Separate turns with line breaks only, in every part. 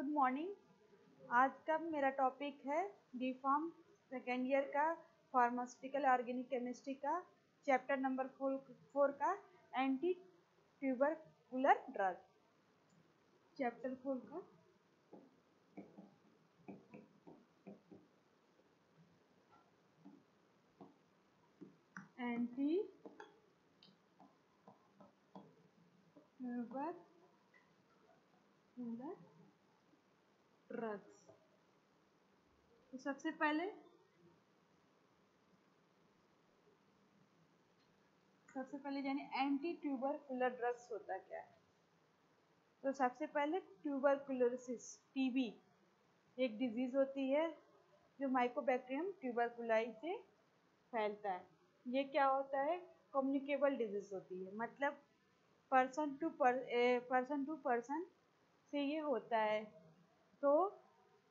Good morning. आज का मेरा टॉपिक है डी फार्म सेकेंड ईयर का फार्मास्यूटिकल ऑर्गेनिक केमिस्ट्री का चैप्टर नंबर 4 का एंटी ट्यूबरकुलर ड्रग। चैप्टर 4 का एंटी ट्यूबरकुलर ड्रग्स। तो सबसे पहले यानी एंटी ट्यूबरकुलर ड्रग्स होता क्या है। तो सबसे पहले ट्यूबरकुलोसिस टीबी एक डिजीज होती है जो माइकोबैक्टीरियम ट्यूबरकुलाई से फैलता है। ये क्या होता है, कम्युनिकेबल डिजीज होती है, मतलब पर्सन टू पर्सन से ये होता है। तो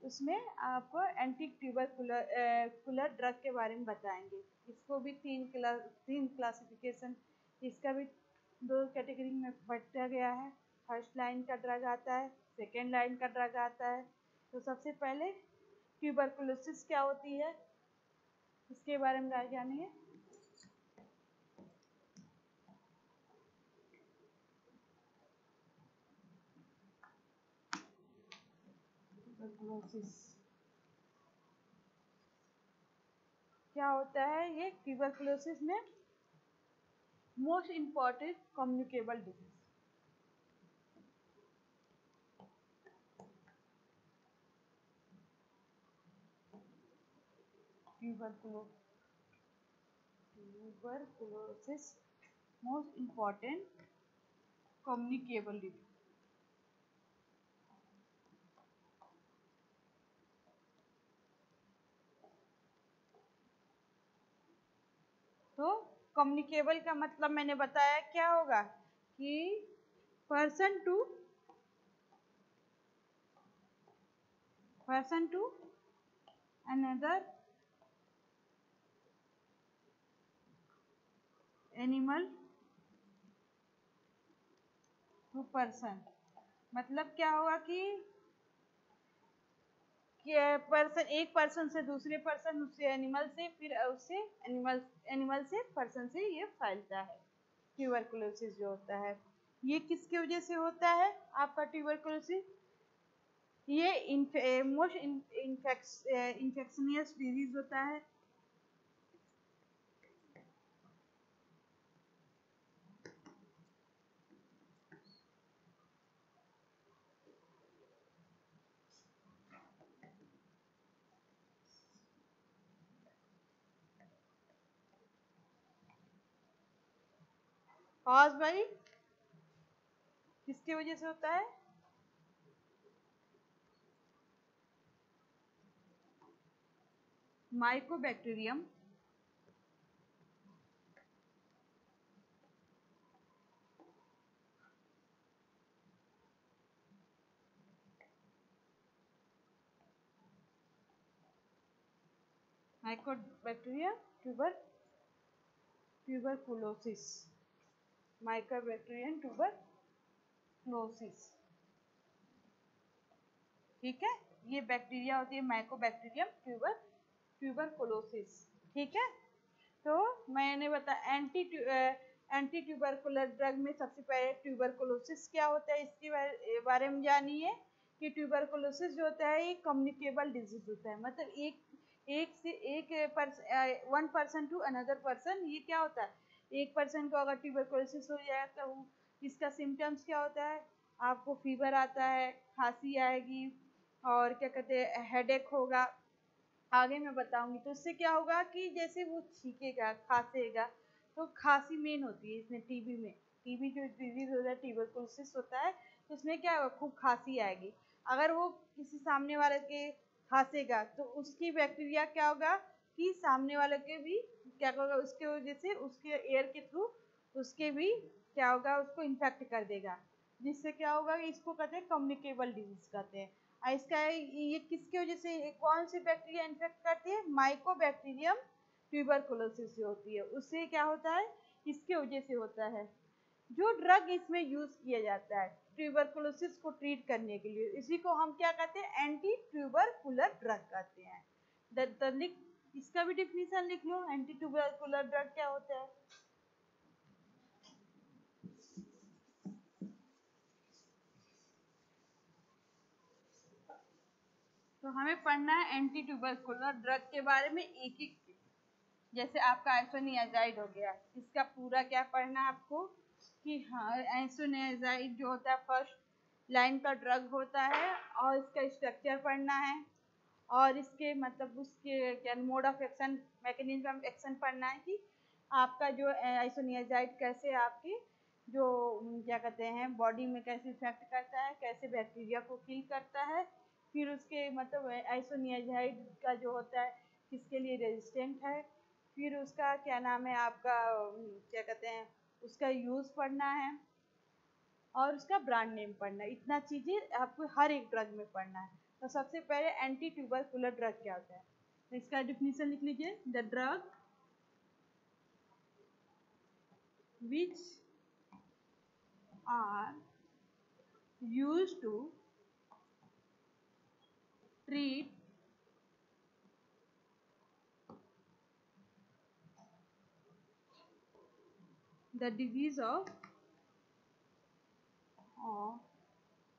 उसमें आपको एंटी ट्यूबरकुलर ड्रग के बारे में बताएंगे। इसको भी तीन क्लासिफिकेशन, इसका भी 2 कैटेगरी में बांटा गया है। फर्स्ट लाइन का ड्रग आता है, सेकेंड लाइन का ड्रग आता है। तो सबसे पहले ट्यूबरकुलोसिस क्या होती है इसके बारे में जानेंगे। ट्यूबरकुलोसिस क्या होता है, ये ट्यूबरकुलोसिस में most important communicable disease. Tuberculosis most important communicable disease. तो कम्युनिकेबल का मतलब मैंने बताया क्या होगा कि person to another animal to person, मतलब क्या होगा कि पर्सन एक पर्सन से दूसरे पर्सन, उससे एनिमल से, फिर उससे एनिमल से पर्सन से ये फैलता है। ट्यूबरकुलोसिस जो होता है ये किसकी वजह से होता है आपका ट्यूबरकुलोसिस, ये मोस्ट इन्फेक्शनियस डिजीज होता है। कॉज बाई किसकी वजह से होता है, माइकोबैक्टीरियम ट्यूबरकुलोसिस, माइकोबैक्टीरियम ट्यूबरकुलोसिस। ठीक है, ये बैक्टीरिया होती है माइकोबैक्टीरियम ट्यूबरकुलोसिस। ठीक है, तो मैंने बताया एंटी ट्यूबरकुलर ड्रग में सबसे पहले ट्यूबरकुलोसिस क्या होता है इसके बारे में जानिए कि ट्यूबरकुलोसिस जो होता है ये कम्युनिकेबल डिजीज होता है, मतलब one person to another person. ये क्या होता है, एक पर्सन को अगर ट्यूबरकुलोसिस हो जाए तो इसका सिम्टम्स क्या होता है, आपको फीवर आता है, खांसी आएगी, और क्या कहते हैं हेडेक होगा, आगे मैं बताऊंगी। तो इससे क्या होगा कि जैसे वो छींकेगा, खांसेगा, तो खांसी मेन होती है इसमें। टीबी जो डिजीज होता है, ट्यूबरकुलोसिस होता है, तो उसमें क्या होगा, खूब खांसी आएगी। अगर वो किसी सामने वाले के खांसेगा तो उसकी बैक्टीरिया क्या होगा कि सामने वाले के भी क्या होगा, उसके वजह से उसके एयर के थ्रू उसके भी क्या होगा, उसको इन्फेक्ट कर देगा, जिससे क्या होगा, इसको कहते हैं कम्युनिकेबल डिजीज कहते हैं। इसका ये किसकी वजह से, कौन सी बैक्टीरिया इन्फेक्ट करती है, माइकोबैक्टीरियम ट्यूबरकुलोसिस जो होती है उससे क्या होता है, इसके वजह से होता है। जो ड्रग इसमें यूज किया जाता है ट्यूबरकुलोसिस को ट्रीट करने के लिए। इसी को हम क्या कहते हैं, एंटी ट्यूबरकुलर ड्रग कहते हैं। इसका भी डिफिनीशन लिख लो, एंटी ट्यूबरकुलर ड्रग क्या होता है। तो हमें पढ़ना है एंटी ट्यूबरकुलर ड्रग के बारे में एक एक। जैसे आपका आइसोनियाजाइड हो गया, इसका पूरा क्या पढ़ना है आपको कि हाँ आइसोनियाजाइड जो होता है फर्स्ट लाइन का ड्रग होता है और इसका स्ट्रक्चर पढ़ना है और इसके मतलब उसके क्या mode of action, mechanism of action पढ़ना है कि आपका जो आइसोनियाजाइड कैसे आपकी जो क्या कहते हैं बॉडी में कैसे इफेक्ट करता है, कैसे बैक्टीरिया को किल करता है। फिर उसके मतलब आइसोनियाजाइड का जो होता है किसके लिए रेजिस्टेंट है। फिर उसका क्या नाम है आपका क्या कहते हैं उसका यूज़ पढ़ना है और उसका ब्रांड नेम पढ़ना है। इतना चीज़ें आपको हर एक ड्रग में पढ़ना है। तो सबसे पहले एंटी ट्यूबरकुलर ड्रग क्या होता है, तो इसका डिफिनीशन लिख लीजिए। The drug which are used to treat the disease of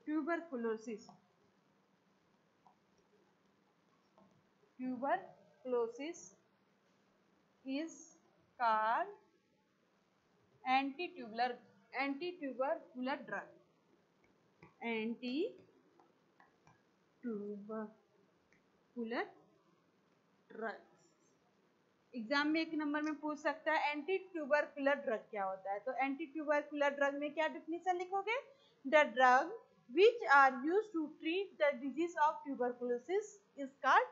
tuberculosis. Tuberculosis is called anti-tubercular drug. Anti-tubercular drug. Exam में एक नंबर में पूछ सकता है एंटी ट्यूबरकुलर ड्रग क्या होता है। तो एंटी ट्यूबरकुलर ड्रग में क्या डिफिनीशन लिखोगे, the drug which are used to treat the disease of tuberculosis is called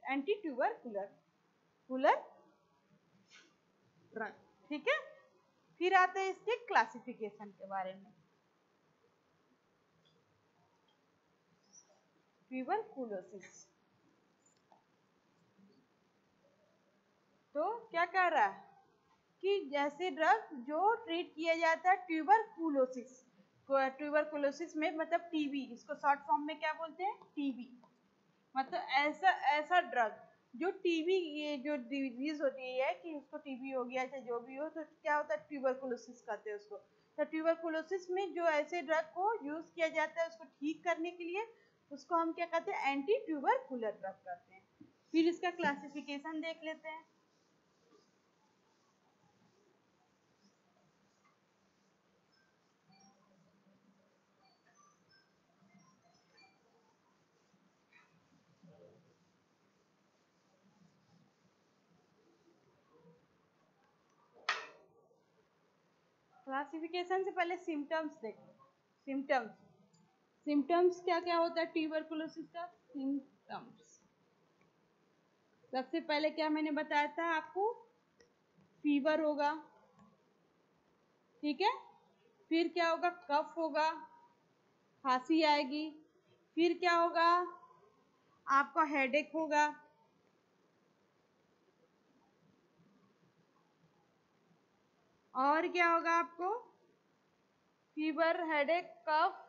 anti tubercular drug. ठीक है, फिर आते हैं इसके क्लासिफिकेशन के बारे में। ट्यूबरकुलोसिस तो क्या कह रहा है कि जैसे ड्रग जो ट्रीट किया जाता है ट्यूबरकुलोसिस में मतलब टीबी, इसको शॉर्ट फॉर्म में क्या बोलते हैं, टीबी। मतलब ऐसा ड्रग जो टीबी, ये जो डिजीज होती है कि उसको टीबी हो गया चाहे जो भी हो, तो क्या होता है ट्यूबरकुलोसिस कहते हैं उसको। तो ट्यूबरकुलोसिस में जो ऐसे ड्रग को यूज किया जाता है उसको ठीक करने के लिए, उसको हम क्या कहते हैं, एंटी ट्यूबरकुलर ड्रग कहते हैं। फिर इसका क्लासिफिकेशन देख लेते हैं। क्लासिफिकेशन से पहले सिम्टम्स देखो। सिम्टम्स क्या क्या होता है ट्यूबरकुलोसिस का, सिम्टम्स सबसे पहले क्या मैंने बताया था आपको, फीवर होगा, ठीक है। फिर क्या होगा, कफ होगा, खांसी आएगी। फिर क्या होगा, आपका हेडेक होगा। और क्या होगा आपको, फीवर, हेडेक, कफ,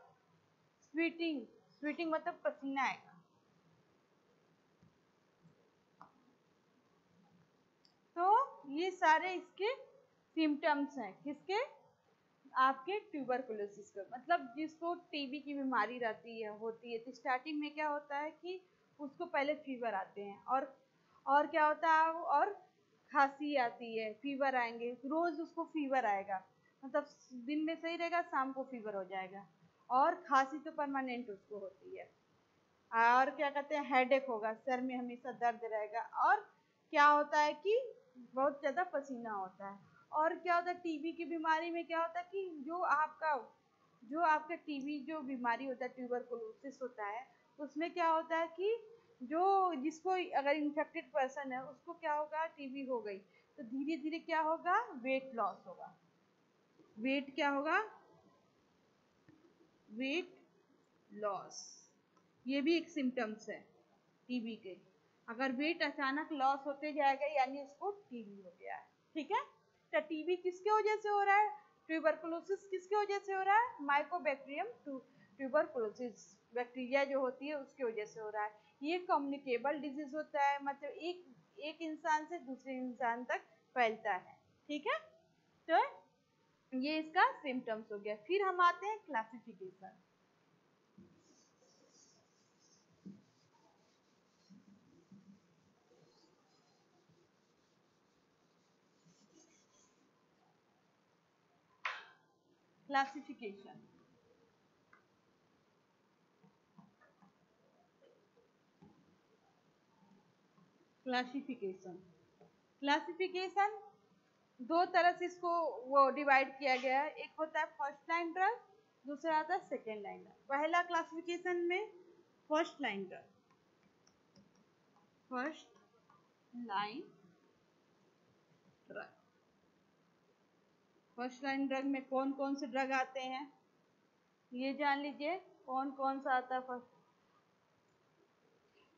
स्वीटिंग मतलब पसीना आएगा। तो ये सारे इसके सिम्टम्स हैं, किसके, आपके ट्यूबरकुलोसिस का। मतलब जिसको टीबी की बीमारी रहती है होती है तो स्टार्टिंग में क्या होता है कि उसको पहले फीवर आते हैं और क्या होता है, और खांसी आती है, फीवर आएंगे, रोज उसको फीवर आएगा, मतलब दिन में सही रहेगा, शाम को फीवर हो जाएगा। और खांसी तो परमानेंट उसको होती है। और क्या कहते हैं, हेडेक होगा, सर में हमेशा दर्द रहेगा। और क्या होता है कि बहुत ज़्यादा पसीना होता है। और क्या होता है, टीबी की बीमारी में क्या होता है कि जो आपका टीबी जो बीमारी होता है, ट्यूबरकुलोसिस होता है, उसमें क्या होता है कि जो जिसको अगर इन्फेक्टेड पर्सन है उसको क्या होगा, टीबी हो गई तो धीरे धीरे क्या होगा, वेट लॉस होगा। वेट क्या होगा, वेट लॉस, ये भी एक सिम्टम्स है टीबी के। अगर वेट अचानक लॉस होते जाएगा यानी उसको टीबी हो गया है। ठीक है, तो टीबी किसके वजह से हो रहा है, ट्यूबरकुलोसिस किसकी वजह से हो रहा है? माइकोबैक्टीरियम ट्यूबरकुलोसिस बैक्टीरिया जो होती है उसकी वजह से हो रहा है। ये कम्युनिकेबल डिजीज होता है, मतलब एक इंसान से दूसरे इंसान तक फैलता है। ठीक है, तो ये इसका सिम्टम्स हो गया। फिर हम आते हैं क्लासिफिकेशन। क्लासिफिकेशन क्लासिफिकेशन क्लासिफिकेशन दो तरह से इसको वो डिवाइड किया गया है। एक होता है फर्स्ट लाइन ड्रग, दूसरा आता है सेकेंड लाइन ड्रग। पहला क्लासिफिकेशन में first line drug, first line drug, first line drug में कौन कौन से ड्रग आते हैं ये जान लीजिए। कौन कौन सा आता है फर्स्ट,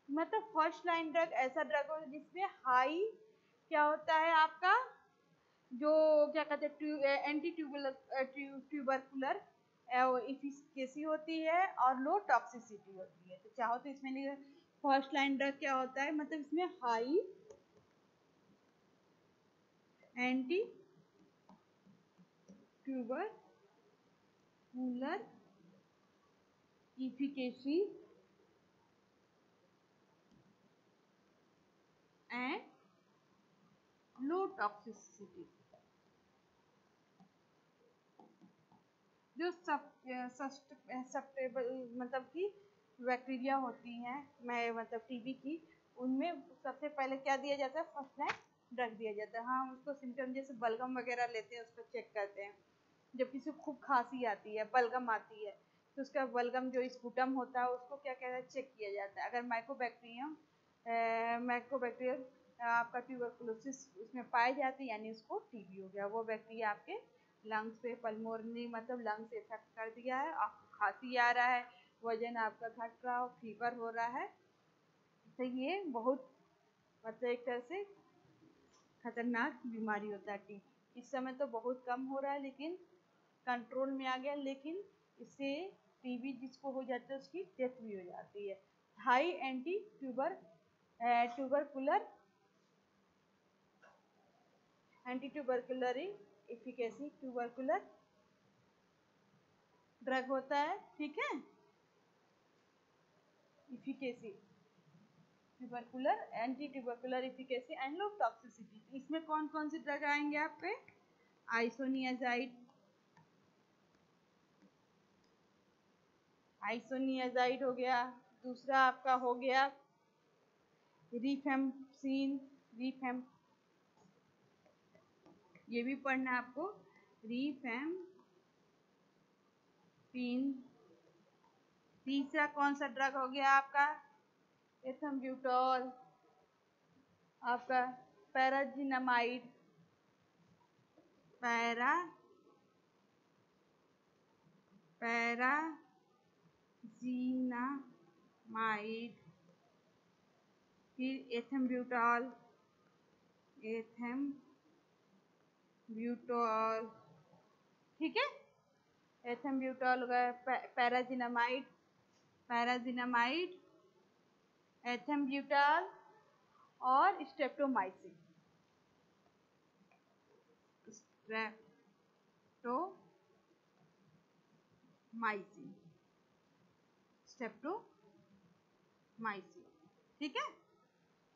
मतलब फर्स्ट लाइन ड्रग ऐसा ड्रग हो जिसमें हाई क्या होता है आपका, जो क्या कहते हैं एंटी ट्यूबरकुलर एफिकेसी होती है और लो टॉक्सिसिटी होती है। तो चाहो तो इसमें फर्स्ट लाइन ड्रग क्या होता है, मतलब इसमें high anti tubercular efficacy and low toxicity. जो सस्टेबल मतलब कि बैक्टीरिया होती हैं, मैं मतलब टीबी की, उनमें सबसे पहले क्या दिया जाता है, फर्स्ट लाइन ड्रग दिया जाता है। हम उसको सिम्टम जैसे बलगम वगैरह लेते हैं, उसको चेक करते हैं। जब किसी को खूब खांसी आती है, बलगम आती है, तो उसका बलगम जो स्पुटम होता है उसको क्या कहता है, चेक किया जाता है। अगर माइकोबैक्टीरियम आपका ट्यूबरकुलोसिस उसमें पाई जाती है, यानी उसको टीबी हो गया। वो बैक्टीरिया आपके लंग्स पे पल्मोनरी मतलब लंग्स इफेक्ट कर दिया है, आपको खांसी आ रहा है, वजन आपका घट रहा हो, फीवर हो रहा है, तो ये बहुत मतलब एक तरह से खतरनाक बीमारी होता है टीबी। इस समय तो बहुत कम हो रहा है, लेकिन कंट्रोल में आ गया, लेकिन इससे टीबी जिसको हो जाता है उसकी डेथ भी हो जाती है। High anti tubercular efficacy tubercular drug होता है। ठीक है, efficacy tubercular anti tubercular efficacy and low toxicity. इसमें कौन कौन से ड्रग आएंगे आप पे, आइसोनियाजाइड हो गया, दूसरा आपका हो गया रिफेम्पसिन, ये भी पढ़ना है आपको, रिफेम्पिन। तीसरा कौन सा ड्रग हो गया आपका, एथम्ब्यूटोल, आपका पैराजिनामाइड, पैराजिनामाइड, फिर एथम्ब्यूटोल, ठीक है, एथम्ब्यूटोल हो गया, पैराजिनामाइड, एथम्ब्यूटोल और स्ट्रेप्टोमाइसिन। ठीक है,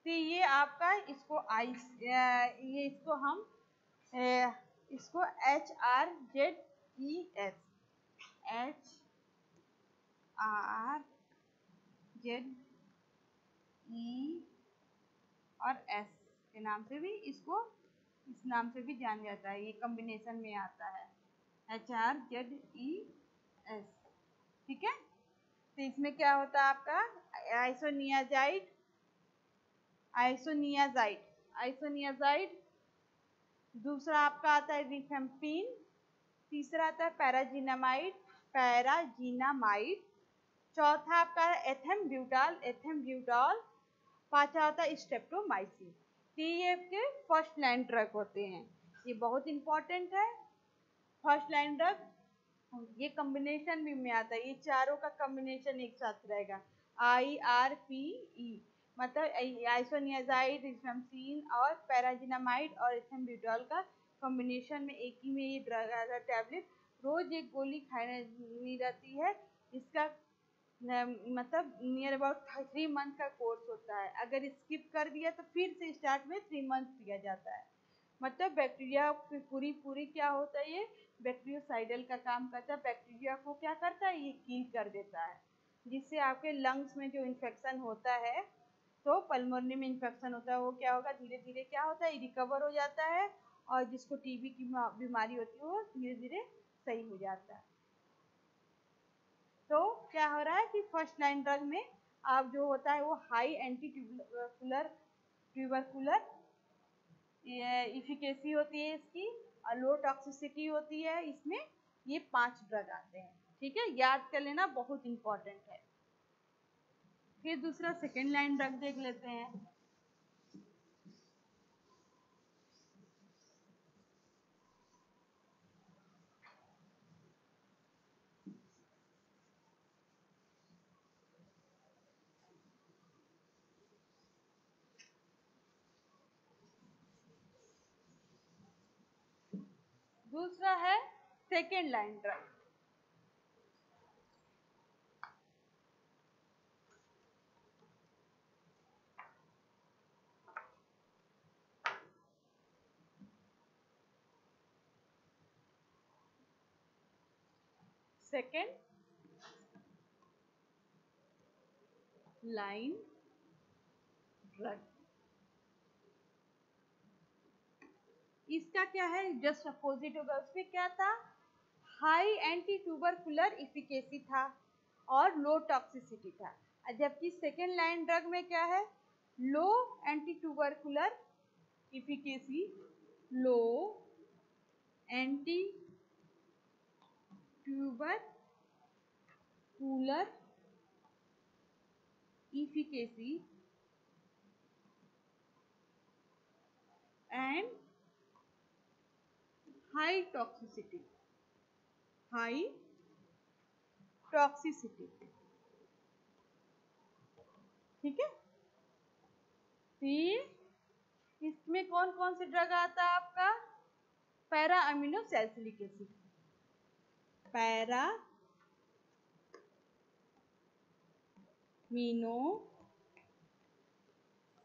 तो ये आपका इसको ये इसको हम इसको HRZES और S के नाम से भी इसको इस नाम से भी जाना जाता है। ये कॉम्बिनेशन में आता है HRZES। ठीक है, तो इसमें क्या होता है आपका आइसोनियाजाइड, दूसरा आपका आता है रिफेम्पिन, तीसरा आता है पैराजिनामाइड, चौथा आपका एथम्ब्यूटॉल, पांचवा आता है स्ट्रेप्टोमाइसिन। ये आपके फर्स्ट लाइन ड्रग होते हैं, ये बहुत इंपॉर्टेंट है। फर्स्ट लाइन ड्रग ये कॉम्बिनेशन भी में आता है, ये चारों का कॉम्बिनेशन एक साथ रहेगा, IRPE, मतलब आइसोनियाजाइड, रिफेम्पसिन और पैराजिनामाइड और एथेम्ब्यूटॉल का कॉम्बिनेशन में एक ही में ये ड्रग आता, टैबलेट रोज एक गोली खानी रहती है। इसका मतलब नियर अबाउट 3 मंथ का कोर्स होता है। अगर स्किप कर दिया तो फिर से स्टार्ट में 3 मंथ दिया जाता है। मतलब बैक्टीरिया पूरी क्या होता है, ये बैक्टीरियोसाइडल का काम करता है। बैक्टीरिया को क्या करता है, ये किल कर देता है, जिससे आपके लंग्स में जो इन्फेक्शन होता है, तो पल्मोनरी में इन्फेक्शन होता है, वो क्या होगा, धीरे धीरे क्या होता है, रिकवर हो जाता है। और जिसको टीबी की बीमारी होती है वो धीरे धीरे सही हो जाता है। तो क्या हो रहा है कि फर्स्ट लाइन ड्रग में आप जो होता है वो हाई एंटी ट्यूबरकुलर इफिकेसी होती है इसकी, और लो टॉक्सिसिटी होती है इसमें। ये 5 ड्रग आते हैं, ठीक है, याद कर लेना, बहुत इंपॉर्टेंट है। फिर दूसरा सेकेंड लाइन ड्रग देख लेते हैं। दूसरा है second line drug. Second line drug, इसका क्या है, जस्ट अपोजिट होगा। उसमें क्या था, हाई एंटी ट्यूबरकुलर इफिकेसी था और लो टॉक्सिसिटी था। जबकि सेकेंड लाइन ड्रग में क्या है, low anti tubercular efficacy, low anti tubercular efficacy and high toxicity, high toxicity, ठीक है। फिर इसमें कौन कौन से ड्रग आता है आपका, para amino salicylic acid, para amino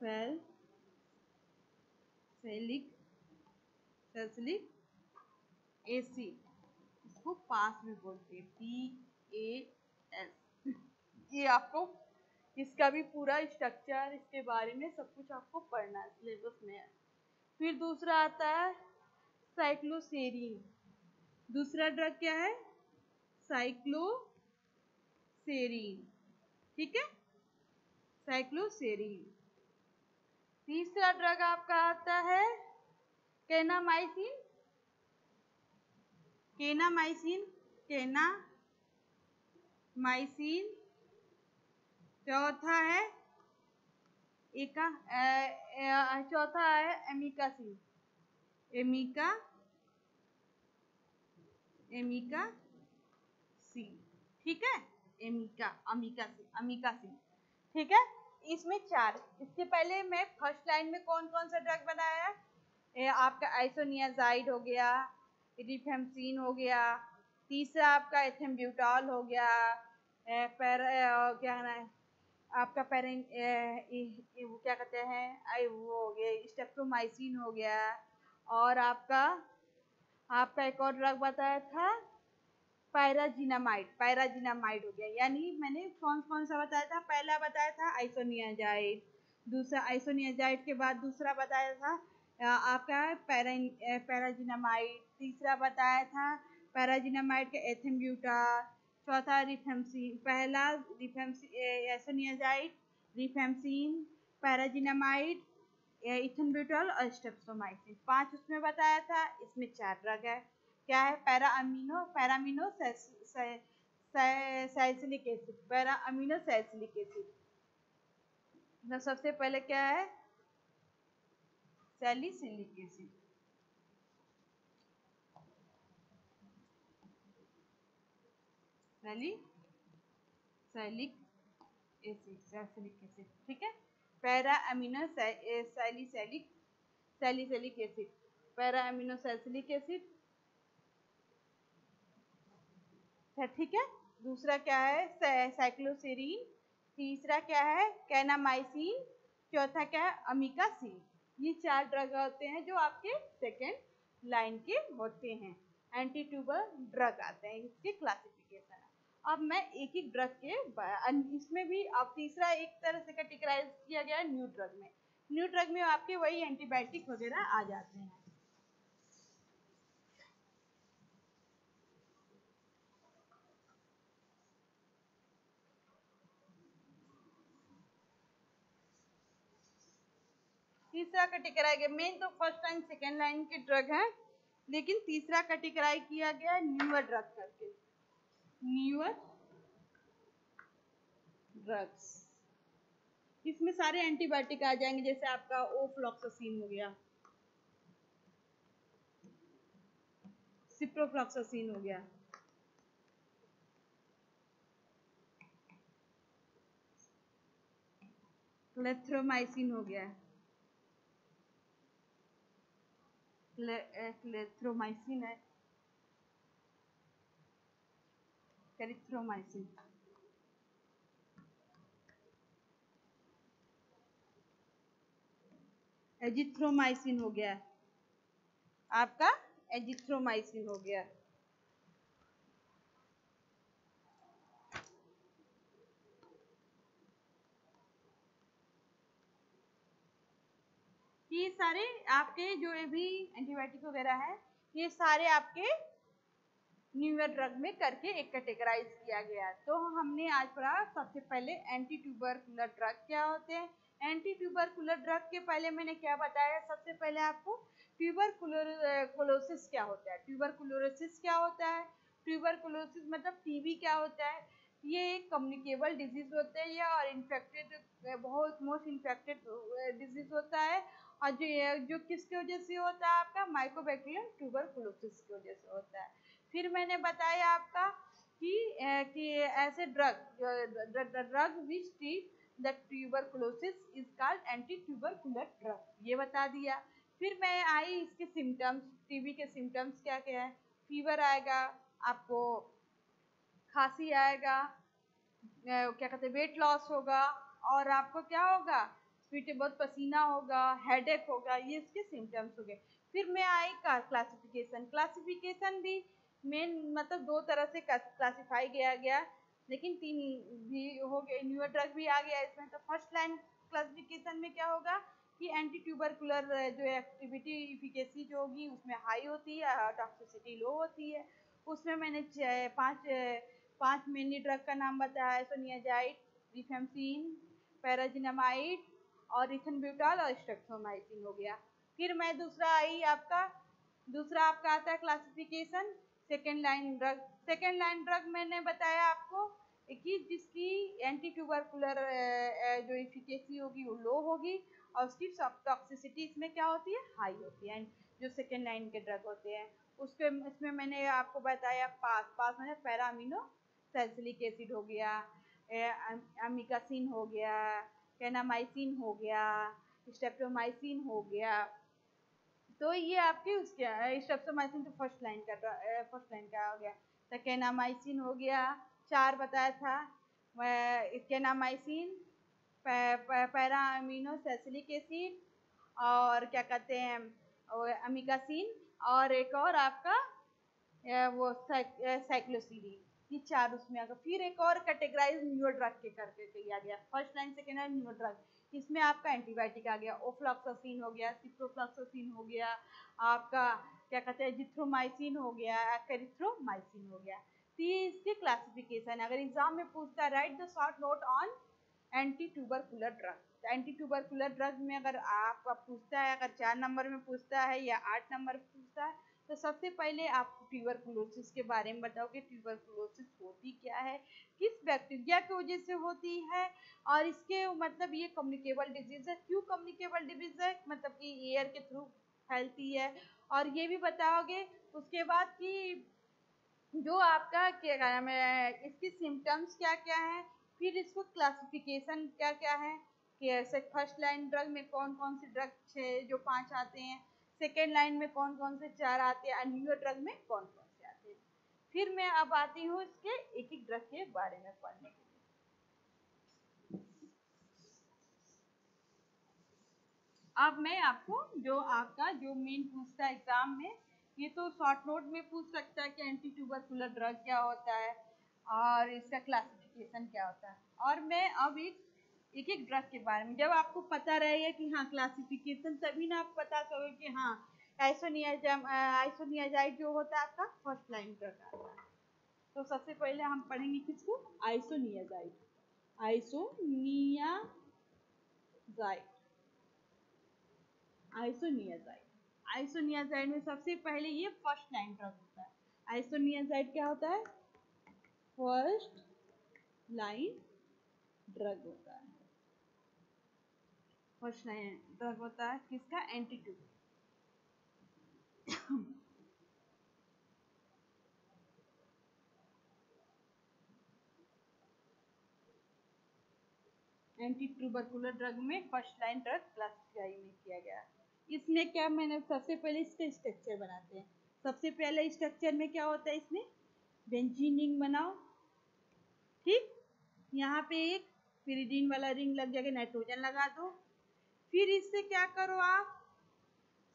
salicylic acid, इसको पास भी बोलते हैं, PAS। ये आपको इसका भी पूरा स्ट्रक्चर, इसके बारे में सब कुछ आपको पढ़ना है, सिलेबस में है। फिर दूसरा आता है साइक्लोसेरीन। दूसरा ड्रग क्या है, साइक्लोसेरीन, ठीक है, साइक्लोसेरीन। तीसरा ड्रग आपका आता है केनामाइसिन, केनामाइसिन। चौथा है चौथा है एमिकासिन, एमिकासिन, ठीक है, अमिकासिन, ठीक है। इसमें 4, इसके पहले मैं फर्स्ट लाइन में कौन कौन सा ड्रग बनाया है, आपका आइसोनियाजाइड हो गया, रिफेम्पसिन हो गया, तीसरा आपका एथेम्ब्यूटॉल हो गया, क्या है आपका वो क्या कहते हैं, वो हो गया स्टेप्टोमाइसिन हो गया, और आपका एक और ड्रग बताया था पैराजिनामाइड हो गया। यानी मैंने कौन कौन सा बताया था, पहला बताया था आइसोनियाजाइड, दूसरा आइसोनियाजाइड के बाद दूसरा बताया था आपका पैराजिनामाइड, तीसरा बताया था पैराजिनामाइड के एथेम्ब्यूटाल, चौथा रिफेम्पसिन, पहला आइसोनियाजाइड, रिफेम्पसिन, पैराजिनामाइड, इथेनब्यूटॉल और स्टेप्टोमाइसिन, 5 उसमें बताया था। इसमें 4 ड्रग है, क्या है, पैरामिनो सैलिसिलिक एसिड, पैरामिनो सैलिसिलिक एसिड। सबसे पहले क्या है, सैलिसिलिक एसिड, सैलिसिलिक एसिड, ठीक है। Para amino salicylic acid, para amino salicylic acid, ठीक है। दूसरा क्या है, साइक्लोसेरीन। तीसरा क्या है, कैनामाइसिन। चौथा क्या है, अमीकासिन। ये 4 ड्रग होते हैं जो आपके सेकेंड लाइन के होते हैं, एंटी ट्यूबर ड्रग आते हैं, इसके क्लासिफिकेशन। अब मैं एक एक ड्रग के इसमें भी अब तीसरा एक तरह से कैटेगराइज किया गया है न्यू ड्रग में। न्यू ड्रग में आपके वही एंटीबायोटिक वगैरह आ जाते हैं। तीसरा कैटेगराइज, मेन तो फर्स्ट लाइन सेकेंड लाइन के ड्रग हैं, लेकिन तीसरा कैटेगराइज किया गया न्यूअर ड्रग करके, न्यूअर ड्रग्स। इसमें सारे एंटीबायोटिक आ जाएंगे, जैसे आपका ओफ्लॉक्सासिन हो गया, सिप्रोफ्लॉक्सासिन हो गया, क्लेथ्रोमाइसिन हो गया, क्लेथ्रोमाइसिन है, कैरिथ्रोमाइसिन, एजिथ्रोमाइसिन हो गया, आपका एजिथ्रोमाइसिन हो गया। ये सारे आपके जो भी एंटीबायोटिक वगैरह है, ये सारे आपके न्यूअर ड्रग में करके एक कैटेगराइज किया गया। तो हमने आज पढ़ा सबसे पहले एंटी ट्यूबरकुलर ड्रग क्या होते हैं। एंटी ट्यूबरकुलर ड्रग के पहले मैंने क्या बताया, सबसे पहले आपको ट्यूबरकुलोसिस क्या होता है। ट्यूबरकुलोसिस क्या होता है, ट्यूबरकुलोसिस मतलब टीबी क्या होता है। ये एक कम्युनिकेबल डिजीज होता है ये, और इन्फेक्टेड, बहुत मोस्ट इन्फेक्टेड डिजीज होता है। और जो किसकी वजह से होता है, आपका माइकोबैक्टीरियम ट्यूबरकुलोसिस की वजह से होता है। फिर मैंने बताया आपका कि ऐसे drug which treat the tuberculosis is called anti tubercular drug, ये बता दिया। फिर मैं आई इसके सिम्टम्स, टीबी के सिम्टम्स क्या क्या है। फीवर आएगा आपको, खांसी आएगा, क्या कहते हैं, वेट लॉस होगा, और आपको क्या होगा, बहुत पसीना होगा, हेडेक होगा, ये इसके सिम्टम्स हो गए। फिर मैं आई क्लासिफिकेशन। क्लासिफिकेशन भी मेन मतलब 2 तरह से क्लासिफाई किया गया, लेकिन 3 भी हो गए, न्यूअर ड्रग भी आ गया इसमें। तो फर्स्ट लाइन क्लासिफिकेशन में क्या होगा कि एंटी ट्यूबरकुलर जो एक्टिविटी इफिकेसी जो होगी उसमें हाई होती है, टॉक्सिसिटी लो होती है। उसमें मैंने 5 मेनली ड्रग का नाम बताया, सोनियाजाइड, रिफेम्सिन, पैराजिनामाइड और रिथेनब्यूटाल और स्ट्रेप्टोमाइसिन हो गया। फिर मैं दूसरा आपका आता है classification second line drug. Second line drug मैंने बताया आपको कि जिसकी एंटी ट्यूबरकुलर जो इफिकेसी होगी वो लो होगी, और उसकी टॉक्सिसिटी इसमें क्या होती है, हाई होती है। जो सेकेंड लाइन के ड्रग होते हैं उसके इसमें मैंने आपको बताया पास मैंने पैरा अमीनो सैलिसिलिक एसिड हो गया, अमीकासिन हो गया, कैनामाइसिन हो गया, स्ट्रेप्टोमाइसिन हो गया। तो ये आपके उसके स्ट्रेप्टोमाइसिन तो फर्स्ट लाइन का हो गया। तो कैनामाइसिन हो गया, 4 बताया था, kanamycin, para amino salicylic acid, और क्या कहते हैं अमीकासिन, और एक और आपका वो साइक्लोसीरीन। ये 4 उसमें आ गया। फिर एक और कैटेगराइज न्यूअर ड्रग के करके किया गया, first line second line newer drug. इसमें आपका एंटीबायोटिक आ गया, ओफ्लॉक्सासिन हो गया, सिप्रोफ्लॉक्सासिन हो गया, आपका क्या कहते हैं जिथ्रोमाइसिन हो गया, कैरिथ्रोमाइसिन हो गया। तो ये इसकी क्लासिफिकेशन। अगर एग्जाम में पूछता है right the short note on anti tubercular drug, तो एंटी ट्यूबरकुलर ड्रग में अगर आपका पूछता है, अगर 4 नंबर में पूछता है या 8 नंबर में पूछता है, तो सबसे पहले आप ट्यूबरकुलोसिस के बारे में बताओ कि ट्यूबरकुलोसिस होती क्या है, किस बैक्टीरिया की वजह से होती है, और इसके मतलब ये कम्युनिकेबल डिजीज है। क्यों कम्युनिकेबल डिजीज है, मतलब कि एयर के थ्रू फैलती है। और ये भी बताओगे उसके बाद कि जो आपका क्या नाम है, इसकी सिम्टम्स क्या क्या है, फिर इसको क्लासिफिकेशन क्या क्या है कि ऐसे फर्स्ट लाइन ड्रग में कौन कौन से ड्रग 6 जो 5 आते हैं, सेकेंड लाइन में कौन कौन से 4 आते हैं, न्यूरो ड्रग में कौन कौन से आते हैं। फिर मैं अब आती हूँ इसके एक एक ड्रग के बारे में पढ़ने के लिए। अब मैं आपको जो आपका जो मेन पूछता है एग्जाम में, ये तो शॉर्ट नोट में पूछ सकता है कि एंटी ट्यूबरकुलर ड्रग क्या होता है और इसका क्लासिफिकेशन क्या होता है। और मैं अब एक एक ड्रग के बारे में, जब आपको पता रहेगा कि हाँ क्लासिफिकेशन, तभी ना आप पता करोगे कि हाँ आइसोनियाजाइड जो होता है आपका फर्स्ट लाइन ड्रग आता है। तो सबसे पहले हम पढ़ेंगे किसको, आइसोनियाजाइड। आइसोनियाजाइड आइसोनियाजाइड में सबसे पहले ये फर्स्ट लाइन ड्रग होता है। आइसोनियाजाइड क्या होता है, फर्स्ट लाइन ड्रग होता है। फर्स्ट लाइन ड्रग होता है किसका, एंटीट्यूबर। एंटी ट्यूबरकुलर ड्रग में फर्स्ट लाइन ड्रग क्लासिफाई में किया गया। इसमें क्या, मैंने सबसे पहले इसका स्ट्रक्चर बनाते हैं। सबसे पहले स्ट्रक्चर में क्या होता है, इसमें बेंजीन रिंग बनाओ, ठीक। यहाँ पे एक पिरिडीन वाला रिंग लग जाएगा, नाइट्रोजन लगा दो। फिर इससे क्या करो आप,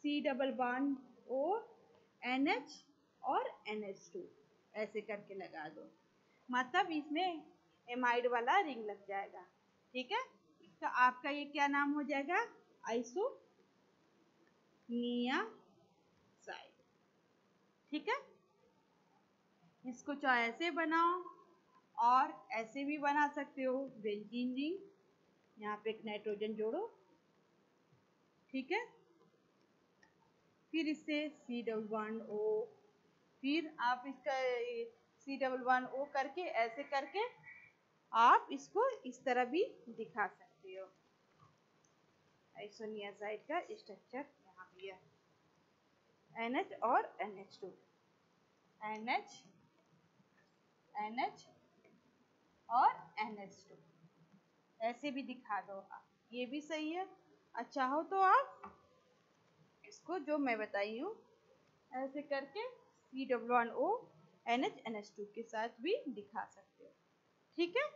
C double bond O NH और NH2 ऐसे करके लगा दो, मतलब इसमें एमाइड वाला रिंग लग जाएगा, ठीक है। तो आपका ये क्या नाम हो जाएगा, आइसोनियाजाइड, ठीक है। इसको चाहे ऐसे बनाओ और ऐसे भी बना सकते हो, बेंजीन रिंग, यहाँ पे एक नाइट्रोजन जोड़ो, ठीक है। फिर इससे C डबल बॉन्ड O, फिर आप इसका C डबल बॉन्ड O करके ऐसे करके आप इसको इस तरह भी दिखा सकते हो। आइसोनियाजाइड का स्ट्रक्चर यहाँ भी है, NH और NH2, NH और NH2 ऐसे भी दिखा दो आप, ये भी सही है। अच्छा हो तो आप इसको जो मैं बताई हूँ ऐसे करके C double bond O NH NH2 के साथ भी दिखा सकते हो, ठीक है।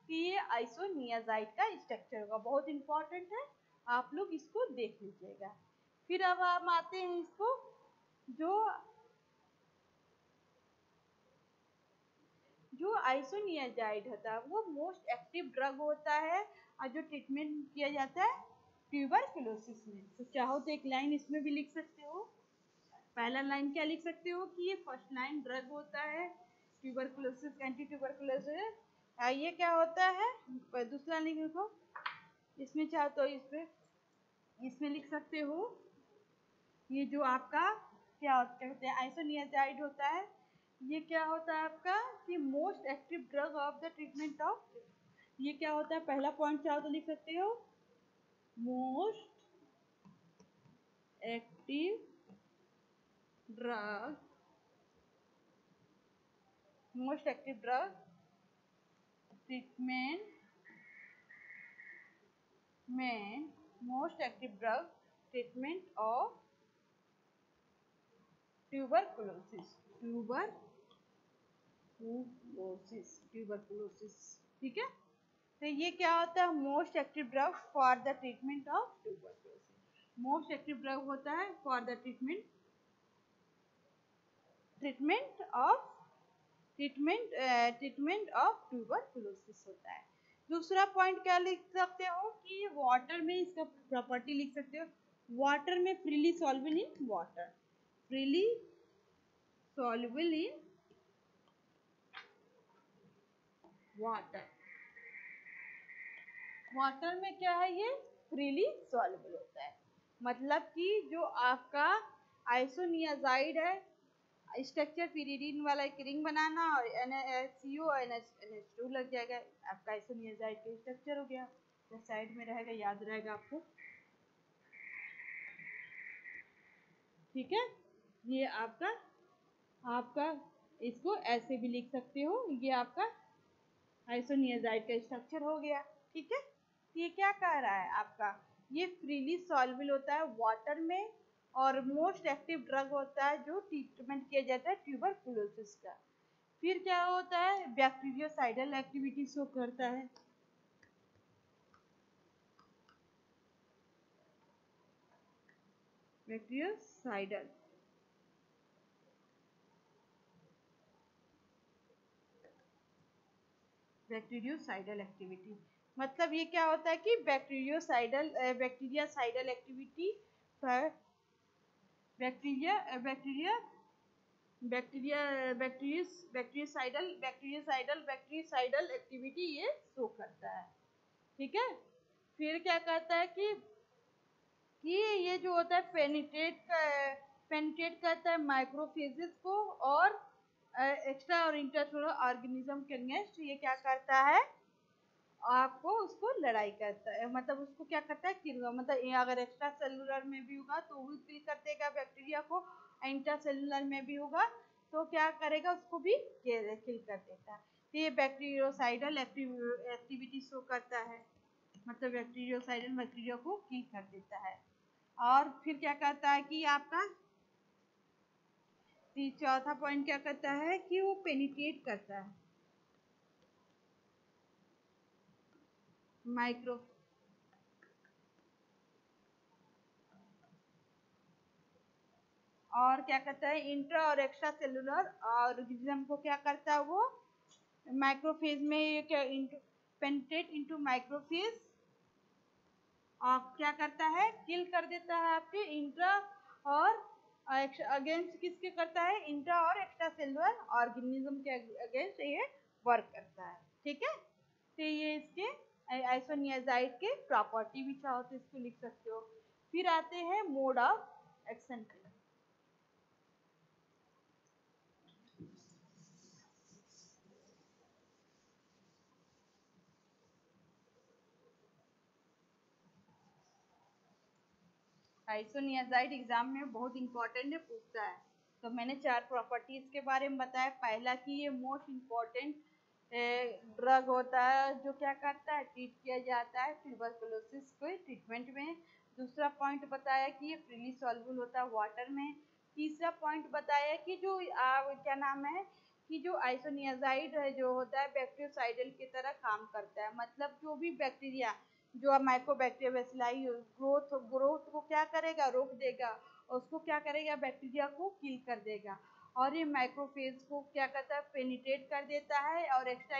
कि ये आइसोनियाजाइड का स्ट्रक्चर होगा, बहुत इंपॉर्टेंट है, आप लोग इसको देख लीजिएगा। फिर अब हम आते हैं इसको, जो आइसोनियाजाइड होता है वो मोस्ट एक्टिव ड्रग होता है और जो ट्रीटमेंट किया जाता है ट्यूबरकुलोसिस में। तो चाहो तो एक लाइन इसमें भी लिख सकते हो। पहला लाइन क्या लिख सकते हो कि ये फर्स्ट लाइन ड्रग होता है ट्यूबरकुलोसिस, एंटी ट्यूबरकुलोसिस। ये क्या होता है, दूसरा लिख लिखो, इसमें चाहो तो इसमें लिख सकते हो, ये जो आपका क्या कहते हैं आइसोनियाजाइड होता है, ये क्या होता है आपका कि most active drug of the treatment of, ये क्या होता है, पहला पॉइंट चाहो तो लिख सकते हो, most active drug, most active drug treatment में, most active drug treatment of tuberculosis, ठीक है। तो ये क्या होता है, most active drug for the treatment of tuberculosis, most active drug होता है for the treatment of tuberculosis होता है। दूसरा पॉइंट क्या लिख सकते हो कि वाटर में इसका प्रॉपर्टी लिख सकते हो, वाटर में freely soluble in water, freely soluble in water, water में क्या है, ये फ्रीली सॉल्युबल होता है। मतलब कि जो आपका आइसोनियाजाइड है, स्ट्रक्चर पिरिडीन वाला एक रिंग बनाना और CO और NH2 लग जाएगा, आपका आइसोनियाजाइड का स्ट्रक्चर हो गया। तो साइड में रहेगा, याद रहेगा आपको, ठीक है। ये आपका इसको ऐसे भी लिख सकते हो, ये आपका आइसोनियाजाइड का स्ट्रक्चर हो गया। ठीक है, ये क्या कह रहा है आपका, ये फ्रीली सॉल्युबल होता है वाटर में और मोस्ट एक्टिव ड्रग होता है जो ट्रीटमेंट किया जाता है ट्यूबरकुलोसिस का। फिर क्या होता है, बैक्टीरियोसाइडल एक्टिविटी शो करता है। बैक्टीरियोसाइडल बैक्टीरियोसाइडल एक्टिविटी मतलब ये क्या होता है कि बैक्टीरियासाइडल एक्टिविटी पर bacteria bacteria bacteria bactericidal activity ये शो करता है। ठीक है, फिर क्या कहता है कि ये जो होता है पेनिट्रेट करता है माइक्रोफेजेस को और एक्स्ट्रा और इंट्रासेलुलर ऑर्गेनिज्म के अगेंस्ट ये क्या करता है, आपको उसको लड़ाई करता है, मतलब उसको क्या करता है, किल, मतलब ये अगर एक्स्ट्रा सेलुलर में भी होगा तो वो किल कर देगा बैक्टीरिया को, इंट्रा सेलुलर में भी होगा तो क्या करेगा, उसको भी किल कर देता है। तो ये बैक्टीरियोसाइडल एक्टिविटी शो करता है, मतलब बैक्टीरियोसाइडल बैक्टीरिया को किल कर देता है। और फिर क्या करता है कि आपका चौथा पॉइंट क्या करता है कि वो पेनिट्रेट करता है माइक्रो और क्या करता है, इंट्रा और एक्स्ट्रा सेलुलर ऑर्गेनिज्म को क्या करता है, वो माइक्रोफेज में ये क्या पेनिट्रेट इनटू माइक्रोफेज और क्या करता है, किल कर देता है आपके इंट्रा और अगेंस्ट किसके करता है, इंट्रा और एक्स्ट्रा सेलुलर ऑर्गेनिज्म के अगेंस्ट ये वर्क करता है। ठीक है, तो ये इसके आइसोनियाजाइड के प्रॉपर्टी भी चाहो तो इसको लिख सकते हो। फिर आते हैं मोड ऑफ एक्शन पे। आइसोनियाजाइड एग्जाम में बहुत इंपॉर्टेंट पूछता है, तो मैंने 4 प्रॉपर्टीज के बारे में बताया। पहला कि ये मोस्ट इम्पॉर्टेंट ड्रग होता है जो क्या करता है, ट्रीट किया जाता है ट्यूबरकुलोसिस के ट्रीटमेंट में। दूसरा पॉइंट बताया कि ये फ्रीली सॉल्युबल होता है वाटर में। तीसरा पॉइंट बताया कि जो क्या नाम है कि जो आइसोनियाजाइड है जो होता है बैक्टीरियोसाइडल की तरह काम करता है, मतलब जो भी बैक्टीरिया जो माइक्रोबैक्टीरिया बेसिलाई ग्रोथ को क्या करेगा, रोक देगा और उसको क्या करेगा, बैक्टीरिया को किल कर देगा। और ये माइक्रोफेज को क्या करता है, पेनिट्रेट कर देता है और एक्स्ट्रा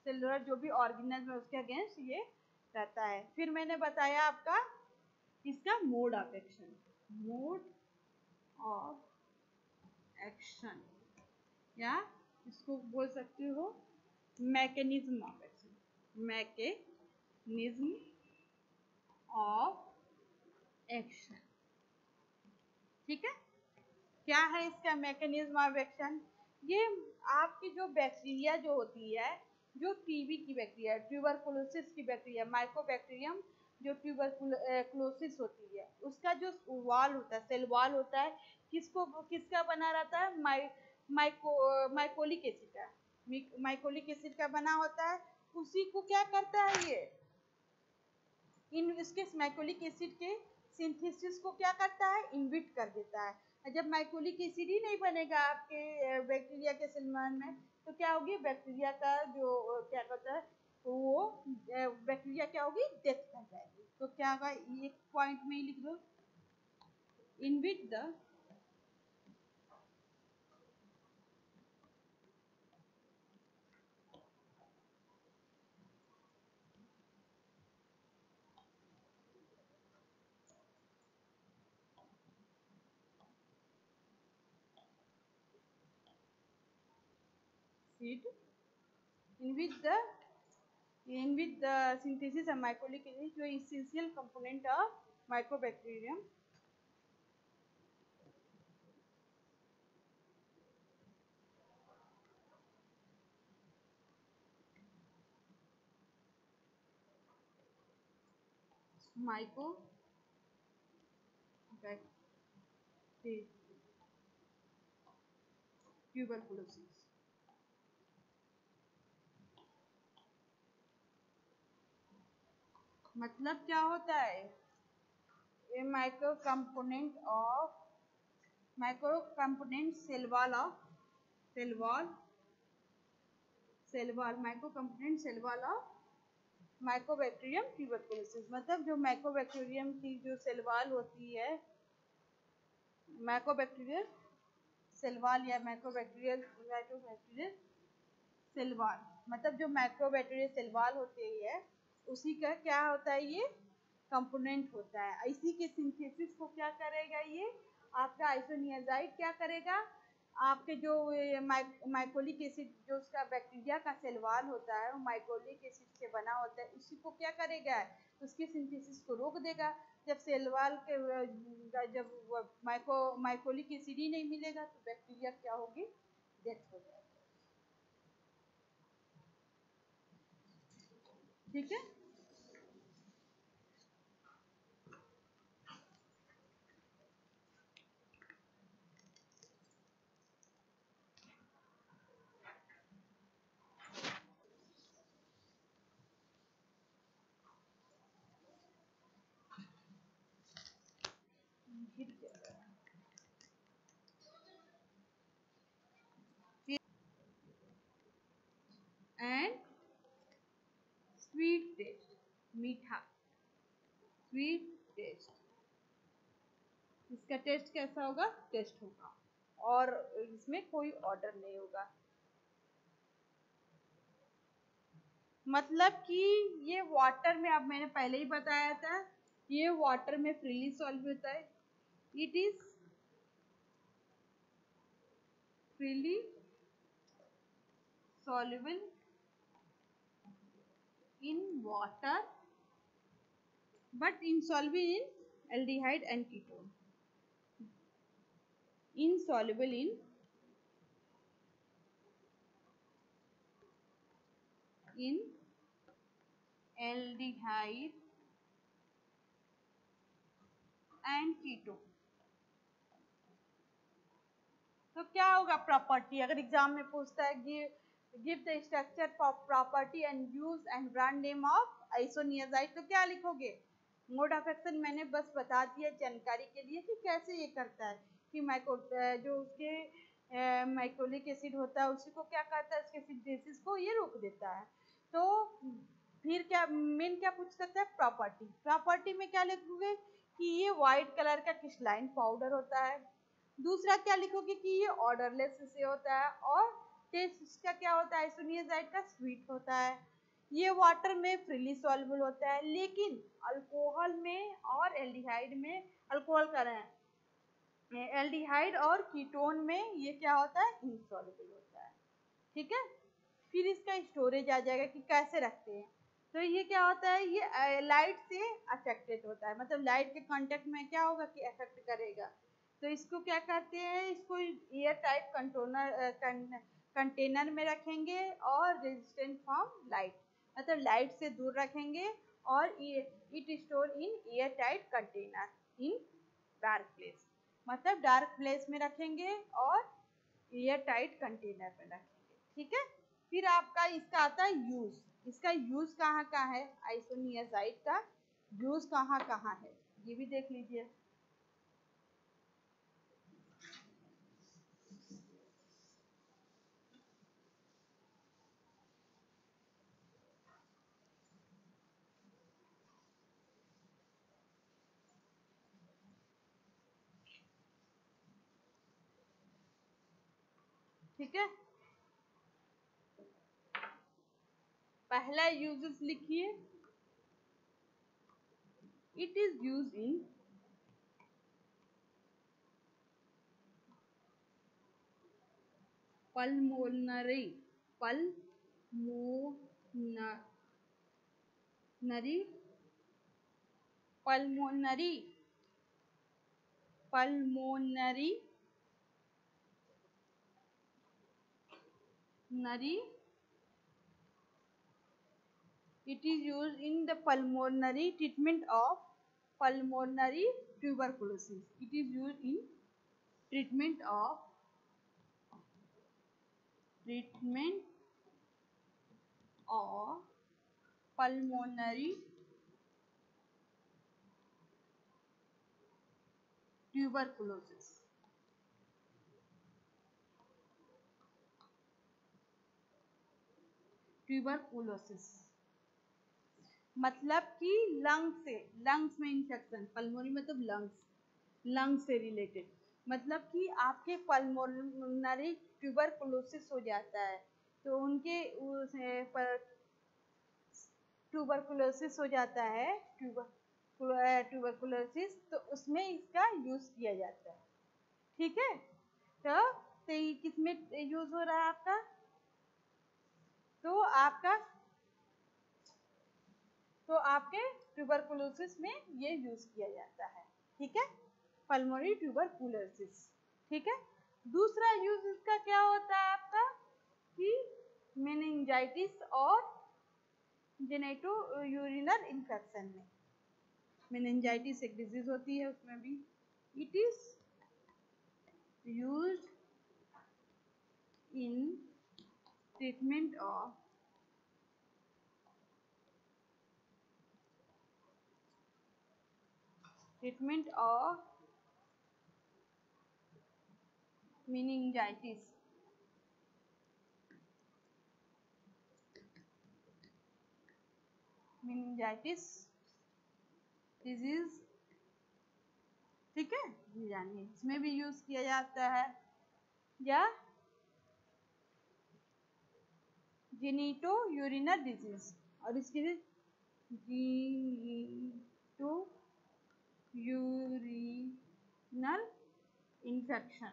सेलुलर जो भी ऑर्गेनिज्म है उसके अगेंस्ट ये रहता है। फिर मैंने बताया आपका इसका mode of action, mode of action या इसको बोल सकते हो mechanism of action, mechanism of action. ठीक है, क्या है इसका मैकेनिज्म ऑफ एक्शन, ये आपकी जो बैक्टीरिया जो होती है, जो टीबी की बैक्टीरिया, ट्यूबरकुलोसिस की बैक्टीरिया, माइकोबैक्टीरियम जो ट्यूबरकुलोसिस होती है, उसका जो वॉल होता है, सेल वॉल होता है, किसका बना रहता है, माइकोलिक एसिड का, माइकोलिक एसिड का बना होता है। उसी को क्या करता है, ये इन इसके माइकोलिक एसिड के सिंथेसिस को क्या करता है, इनहिबिट कर देता है। जब माइकोलिक एसिड ही नहीं बनेगा आपके बैक्टीरिया के सेल में तो क्या होगी, बैक्टीरिया का जो क्या कहता है वो बैक्टीरिया क्या होगी, डेथ कर जाएगी। तो क्या होगा, एक पॉइंट में ही लिख दो, inhibit the seed in which the synthesis of mycolic acid जो essential component of mycobacterium mycobacterium। Tuberculosis. मतलब क्या होता है? A micro component cell wall of mycobacterium tuberculosis. मतलब जो माइकोबैक्टीरियम की जो सेल वॉल होती है, माइकोबैक्टीरियल सेल वॉल या माइकोबैक्टीरियल सेल वॉल, मतलब जो माइक्रोबैक्टीरियल सेल वॉल होती है उसी का क्या होता है, ये कंपोनेंट होता है। इसी के सिंथेसिस को क्या करेगा, ये आपका आइसोनियाजाइड क्या करेगा, आपके जो माइकोलिक एसिड जो उसका बैक्टीरिया का सेल वॉल होता है वो माइकोलिक एसिड से बना होता है, उसी को क्या करेगा, उसकी सिंथेसिस को रोक देगा। जब सेल वॉल के जब माइकोलिक एसिड ही नहीं मिलेगा तो बैक्टीरिया क्या होगी, डेथ हो जाएगी। ठीक है। एंड स्वीट टेस्ट, मीठा स्वीट टेस्ट, इसका टेस्ट कैसा होगा, टेस्ट होगा और इसमें कोई ऑर्डर नहीं होगा। मतलब कि ये वाटर में, अब मैंने पहले ही बताया था, ये वाटर में फ्रीली सॉल्व होता है। It is freely soluble in water but insoluble in aldehyde and ketone. Insoluble in aldehyde and ketone। तो क्या होगा प्रॉपर्टी, अगर एग्जाम में पूछता है give the structure property and use and brand name of isoniazid, तो क्या लिखोगे? मोड ऑफ एक्शन मैंने बस बता दिया जानकारी के लिए कि कैसे ये करता है, कि जो उसके माइकोलिक एसिड होता है उसी को क्या करता है, उसके सिंथेसिस को ये रोक देता है। तो फिर क्या मेन क्या पूछ सकता है, प्रॉपर्टी में क्या लिखोगे कि ये व्हाइट कलर का क्रिस्टलाइन पाउडर होता है। दूसरा क्या लिखोगे कि ये ऑर्डरलेस से होता है, और टेस्ट इसका क्या होता है, आइसोनियाजाइड का स्वीट होता है। ये वाटर में फ्रीली सॉल्युबल होता है, लेकिन अल्कोहल में और एल्डिहाइड में, अल्कोहल कर रहे हैं, एल्डिहाइड और कीटोन में ये क्या होता है, इनसॉल्युबल होता है। ठीक है। फिर इसका स्टोरेज आ जाएगा कि कैसे रखते हैं। तो ये क्या होता है, ये लाइट से अफेक्टेड होता है, मतलब लाइट के कांटेक्ट में क्या होगा कि अफेक्ट करेगा। तो इसको क्या करते हैं, इसको एयर टाइट कंटेनर में रखेंगे और रेजिस्टेंट फ्रॉम लाइट, मतलब लाइट से दूर रखेंगे, और it store in air tight container in dark place, मतलब डार्क प्लेस में रखेंगे और एयर टाइट कंटेनर में रखेंगे। ठीक है। फिर आपका इसका आता है यूज, इसका यूज कहाँ कहाँ है, आइसोनियाजाइड का यूज कहाँ कहाँ है ये भी देख लीजिए। ठीक है। पहला यूजेस लिखिए, it is use in pulmonary pulmonary pulmonary pulmonary nari it is used in the pulmonary treatment of pulmonary tuberculosis. It is used in treatment of treatment of pulmonary tuberculosis. Tuberculosis मतलब कि lungs में infection, pulmonary मतलब lungs से related, मतलब कि आपके pulmonary tuberculosis हो जाता है तो उनके पर ट्यूबरकुलोसिस हो जाता है, ट्यूबरकुलोसिस, तो उसमें इसका यूज किया जाता है। ठीक है, तो ये किस में यूज हो रहा है आपका, तो आपके ट्यूबरकुलोसिस में ये यूज किया जाता है। ठीक है, पल्मोनरी ट्यूबरकुलोसिस। ठीक है, दूसरा यूज इसका क्या होता है आपका कि मेनिंजाइटिस और जेनेटो यूरिनल इन्फेक्शन में। मेनिंजाइटिस एक डिजीज होती है, उसमें भी it is used in treatment of meningitis disease. ठीक है, जानिए इसमें भी यूज किया जाता है, या जेनिटो यूरिनल डिजीज, और इसके लिए genito urinal infection,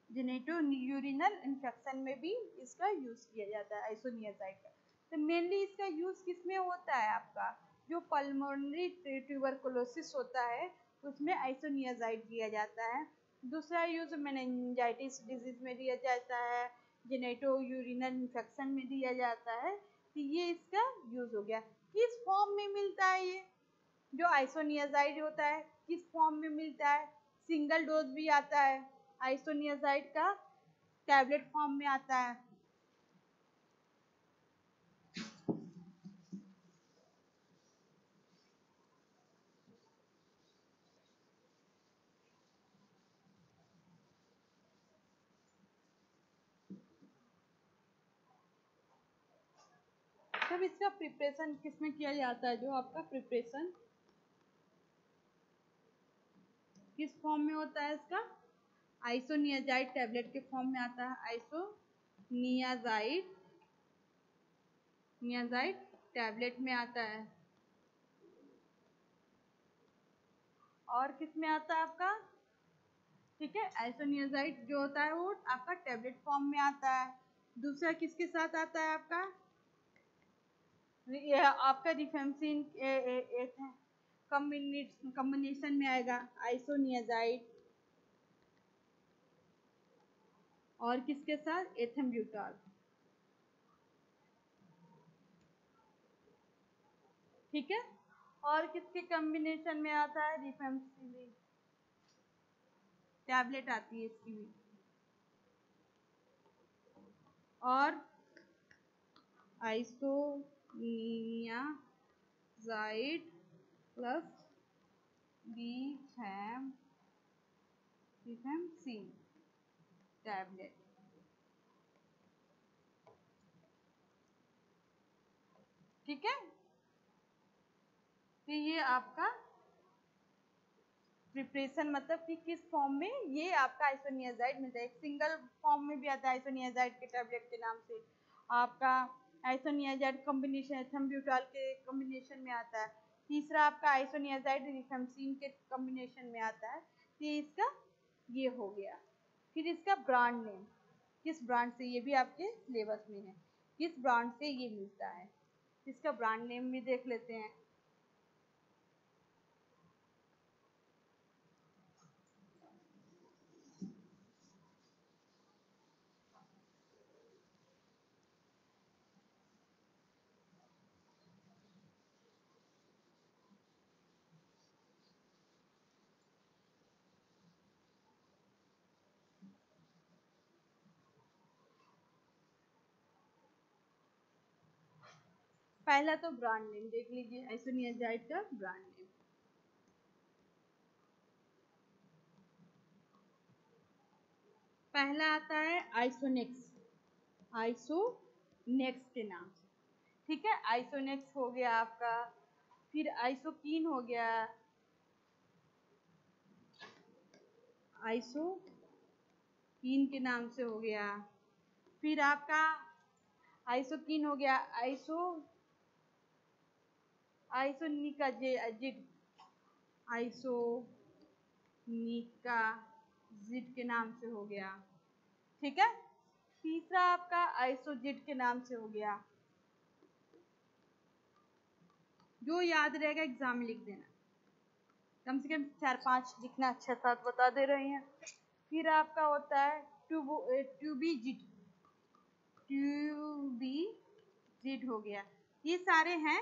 genito urinal infection में भी इसका यूज किया जाता है आइसोनियाजाइड का। तो मेनली इसका यूज किसमें होता है आपका, जो पल्मोनरी ट्यूबरकुलोसिस होता है उसमें आइसोनियाजाइड दिया जाता है। दूसरा यूज मेनिंजाइटिस डिजीज में दिया जाता है, जेनेटो यूरिनल इन्फेक्शन में दिया जाता है। तो ये इसका यूज हो गया। किस फॉर्म में मिलता है ये जो आइसोनियाजाइड होता है, किस फॉर्म में मिलता है, सिंगल डोज भी आता है, आइसोनियाजाइड का टैबलेट फॉर्म में आता है। तब इसका प्रिपरेशन किसमें किया जाता है, जो आपका प्रिपरेशन किस फॉर्म में होता है इसका, आइसोनियाजाइड टैबलेट के फॉर्म में आता है, आइसोनियाजाइड टैबलेट में आता है। और किस में आता है आपका, ठीक है, आइसोनियाजाइड जो होता है वो आपका टैबलेट फॉर्म में आता है। दूसरा किसके साथ आता है आपका, ये आपका रिफेम्सिन कॉम्बिनेशन में आएगा, आइसोनियाजाइड और किसके साथ, एथम्ब्यूटॉल। ठीक है, और किसके कॉम्बिनेशन में आता है, रिफेम्सिन टैबलेट आती है इसकी भी, और आइसोनियाजाइड प्लस रिफेम्सिन टैबलेट। ठीक है, तो ये आपका प्रिपरेशन मतलब कि किस फॉर्म में ये आपका आइसोनियाजाइड मिलता है। एक सिंगल फॉर्म में भी आता है आइसोनियाजाइड के टैबलेट के नाम से, आपका आइसोनियाजाइड कॉम्बिनेशन एथम्ब्यूटॉल के कॉम्बिनेशन में आता है। तीसरा आपका आइसोनियाजाइड रिफेम्सिन के कॉम्बिनेशन में आता है। ये इसका ये हो गया। फिर इसका ब्रांड नेम, किस ब्रांड से, ये भी आपके सिलेबस में है, किस ब्रांड से ये मिलता है, इसका ब्रांड नेम भी देख लेते हैं। पहला तो ब्रांड नेम देख लीजिए, आइसोनियाजाइड का ब्रांड नेम। पहला आता है आइसोनेक्स, आइसोनेक्स के नाम से, ठीक है। आइसोनेक्स हो गया आपका, फिर आइसोकीन हो गया, आइसोकीन के नाम से हो गया, फिर आपका आइसोकीन हो गया, आइसोनिकाजिड, आइसोनिकाजिड के नाम से हो गया, ठीक है। तीसरा आपका आइसोजिड के नाम से हो गया, जो याद रहेगा एग्जाम में लिख देना, कम से कम 4-5 लिखना, 6-7 बता दे रहे हैं। फिर आपका होता है ट्यूबीजिड, ट्यूबीजिड हो गया। ये सारे हैं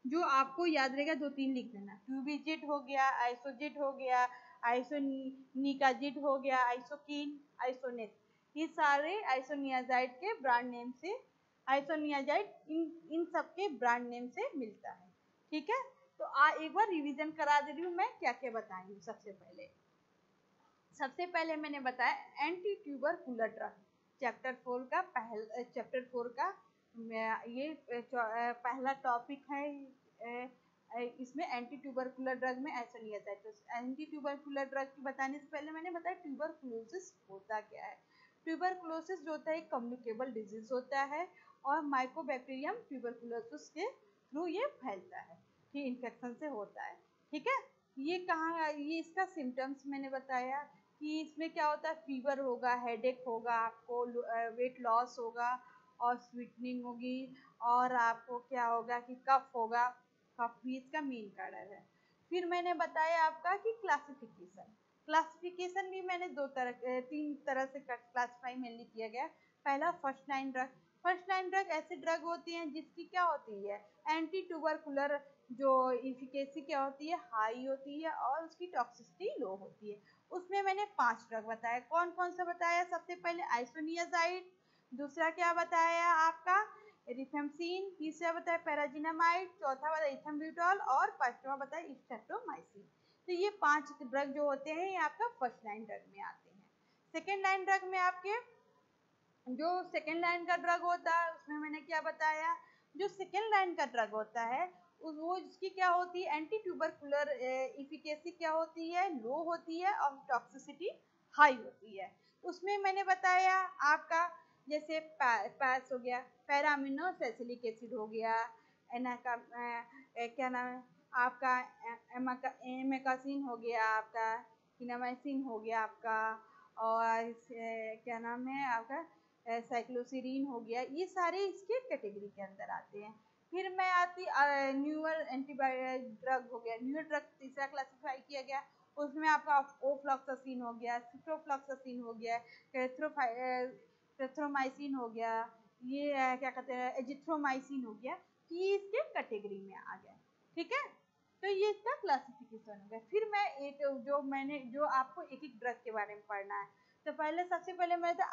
जो आपको याद रहेगा, 2-3 लिख देना। ट्यूबीजिड हो गया, आइसोजिड हो गया, आइसोनिकाजिड हो गया, आइसोकीन, आइसोनेक्स, ये सारे आइसोनियाजाइड के ब्रांड नेम से, आइसोनियाजाइड इन सब के ब्रांड नेम से मिलता है, ठीक है। तो एक बार रिवीजन करा दे रही हूँ मैं, क्या क्या बताई हूँ। सबसे पहले मैंने बताया एंटी ट्यूबरकुलर ड्रग, चैप्टर 4 का ये पहला टॉपिक है। इसमें एंटी ट्यूबरकुलर ड्रग में आइसोनियाजाइड, तो एंटी ट्यूबरकुलर ड्रग बताने से पहले मैंने बताया ट्यूबरकुलोसिस होता क्या है। ट्यूबरकुलोसिस जो होता है एक कम्युनिकेबल डिजीज होता है और माइकोबैक्टीरियम ट्यूबरकुलोसिस के थ्रू ये फैलता है, ये इन्फेक्शन से होता है, ठीक है। ये कहाँ, ये इसका सिम्टम्स मैंने बताया कि इसमें क्या होता है, फीवर होगा, हेडेक होगा, आपको वेट लॉस होगा और स्वीटनिंग होगी, और आपको क्या होगा कि कफ होगा, कफ भी इसका मेन कारण है। फिर मैंने बताया आपका कि क्लासिफिकेशन भी मैंने 3 तरह से क्लासिफाई मेनली किया गया। पहला फर्स्ट लाइन ड्रग ऐसे ड्रग होती हैं जिसकी क्या होती है, एंटी ट्यूबरकुलर जो इफिकेसी क्या होती है, हाई होती है और उसकी टॉक्सिसिटी लो होती है। उसमें मैंने 5 ड्रग बताया। कौन कौन सा बताया, सबसे पहले आइसोनियाजाइड, दूसरा क्या बताया आपका रिफेम्पसिन, तीसरा बताया पैराजिनामाइड, चौथा बताया इथम्ब्यूटॉल और पांचवा बताया स्ट्रेप्टोमाइसिन। तो ये 5 ड्रग जो होते हैं ये आपका फर्स्ट लाइन ड्रग में आते हैं। सेकेंड लाइन ड्रग में आपके जो सेकेंड लाइन का ड्रग होता है उसमें मैंने क्या बताया, जो सेकेंड लाइन का ड्रग होता है वो उसकी क्या होती है, एंटी ट्यूबरकुलर इफिकेसी क्या होती है, लो होती है और टॉक्सिसिटी हाई होती है। उसमें मैंने बताया आपका जैसे पैस हो गया, पैरामिनो सैलिसिलिक एसिड हो गया, क्या नाम है आपका एमेकासिन हो गया, आपका किनामाइसिन हो गया आपका, और क्या नाम है आपका साइक्लोसिरीन हो गया। ये सारे इसके कैटेगरी के अंदर आते हैं। फिर मैं आती न्यूअर एंटीबायोटिक ड्रग हो गया, न्यूअर ड्रग तीसरा क्लासिफाई किया गया। उसमें आपका ओफ्लॉक्सासिन हो गया, सिप्रोफ्लॉक्सासिन हो गया, कैथ्रोमाइसिन हो गया, ये क्या कहते हैं एजिथ्रोमाइसिन हो गया, ये इसके कैटेगरी में आ गया, ठीक है। तो ये इसका क्लासिफिकेशन हो गया। फिर मैं जो आपको एक एक ड्रग के बारे में पढ़ना है। तो सबसे पहले मैं था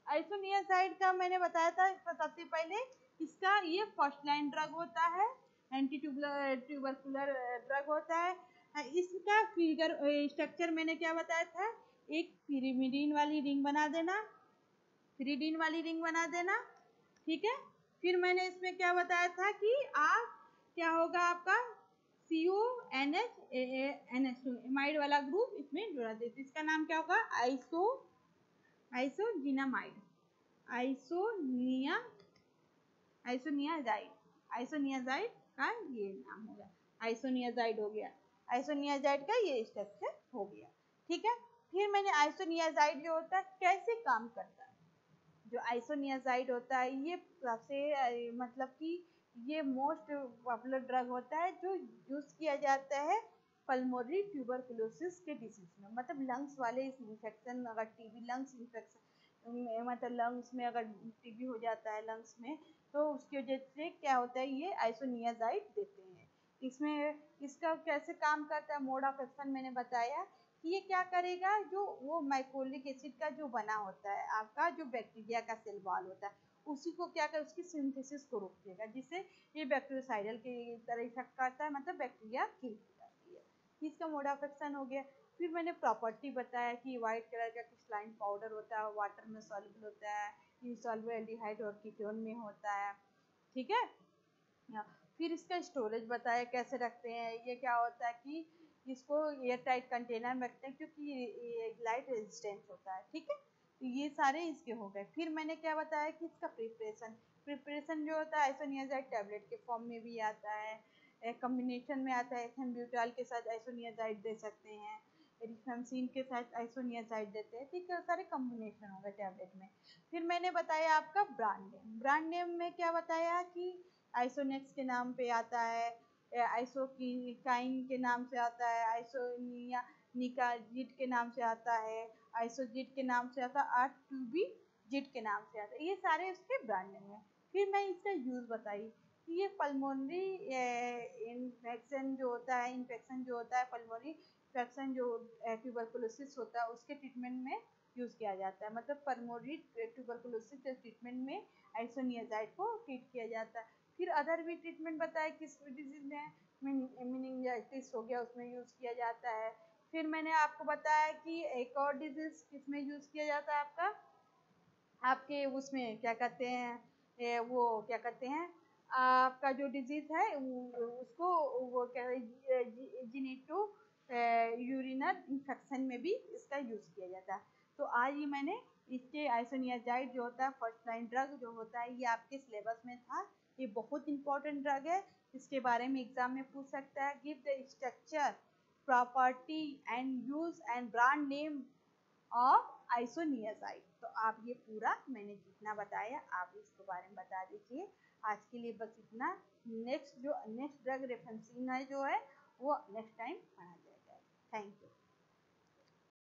आइसोनियाजाइड का मैंने बताया था सबसे पहले, इसका ये फर्स्ट लाइन ड्रग होता है, एंटी ट्यूबरकुलर ड्रग होता है। इसका फिगर स्ट्रक्चर मैंने क्या बताया था, एक पिरिमिडीन वाली रिंग बना देना, ठीक है। फिर मैंने इसमें क्या बताया था कि आप क्या होगा आपका CONH एमाइड वाला ग्रुप इसमें जोड़ा देते, इसका नाम क्या होगा आइसोनियाजाइड का ये नाम होगा, आइसोनियाजाइड हो गया, आइसोनियाजाइड का ये स्ट्रक्चर हो गया, ठीक है। फिर मैंने आइसोनियाजाइड जो होता है कैसे काम करता है, जो आइसोनियाजाइड होता है ये सबसे मतलब कि ये मोस्ट पॉपुलर ड्रग होता है जो यूज किया जाता है पल्मोनरी ट्यूबरकुलोसिस के डिसीज में, मतलब लंग्स वाले इन्फेक्शन, अगर टीबी लंग्स इन्फेक्शन मतलब लंग्स में अगर टीबी हो जाता है लंग्स में, तो उसकी वजह से क्या होता है ये आइसोनियाजाइड देते हैं। इसमें इसका कैसे काम करता है, मोड ऑफ एक्शन मैंने बताया कि ये क्या करेगा, जो वो माइकोलिक एसिड का जो बना होता है आपका जो बैक्टीरिया का सेल वॉल होता है उसी को क्या कर उसकी सिंथेसिस को रोक देगा, जिससे ये बैक्टीरियोसाइडल की तरह इफेक्ट करता है, मतलब बैक्टीरिया किल हो जाती है। इसका मोड ऑफ एक्शन हो गया। फिर मैंने प्रॉपर्टी बताया कि व्हाइट कलर का क्रिस्टलाइन पाउडर होता है, वाटर में सॉल्युबल होता है, इनसॉल्युबल एल्डिहाइड और कीटोन में होता है, ठीक है। फिर इसका स्टोरेज बताया कैसे रखते हैं। ये क्या होता है कि इसको एयर टाइट कंटेनर में रखते हैं, क्योंकि ये लाइट रेजिस्टेंट होता है, ठीक है। तो ये सारे इसके हो गए। फिर मैंने क्या बताया कि इसका प्रिपरेशन जो होता है आइसोनियाजाइड टैबलेट के फॉर्म में भी आता है, कॉम्बिनेशन में आता है, एथेम्ब्यूटाल के साथ आइसोनियाजाइड दे सकते हैं, रिफेम्सिन के साथ आइसोनियाजाइड देते हैं, ठीक है। सारे कॉम्बिनेशन हो गए टैबलेट में। फिर मैंने बताया आपका ब्रांड नेम में क्या बताया कि आइसोनेक्स के नाम पे आता है, आइसोकाइन के नाम से आता है, आइसोनिया निकाजिड के नाम से आता है, आइसोजिड के नाम से आता है, आर2बी जिड के नाम से आता है। ये सारे उसके ब्रांड नेम है। फिर मैं इसका यूज बताई कि ये पल्मोनरी इन्फेक्शन जो होता है पल्मोनरी इन्फेक्शन जो ट्यूबरकुलोसिस होता है उसके ट्रीटमेंट में यूज किया जाता है, मतलब पल्मोनरी ट्यूबरकुलोसिस के ट्रीटमेंट में आइसोनियाजाइड को ट्रीट किया जाता है। फिर अदर भी ट्रीटमेंट बताया किस डिजीज में, मेनिंजाइटिस हो गया उसमें यूज किया जाता है। फिर मैंने आपको बताया कि एक और डिजीज किसमें यूज किया जाता है, आपके उसमें क्या कहते हैं, वो क्या कहते हैं, आपका जो डिजीज है उसको वो क्या जिनेटो यूरिनर इन्फेक्शन में भी इसका यूज किया जाता है। तो आज ही मैंने इसके आइसोनियाजाइड जो होता है फर्स्ट लाइन ड्रग जो होता है, ये आपके सिलेबस में था। ये बहुत इंपॉर्टेंट ड्रग है, इसके बारे में एग्जाम में पूछ सकता है। Give the structure, property and use and brand name of isoniazid. तो आप ये पूरा मैंने जितना बताया आप इसके बारे में बता दीजिए। आज के लिए बस इतना। नेक्स्ट ड्रग रिफेम्सिन है जो है वो नेक्स्ट टाइम पढ़ा जाएगा।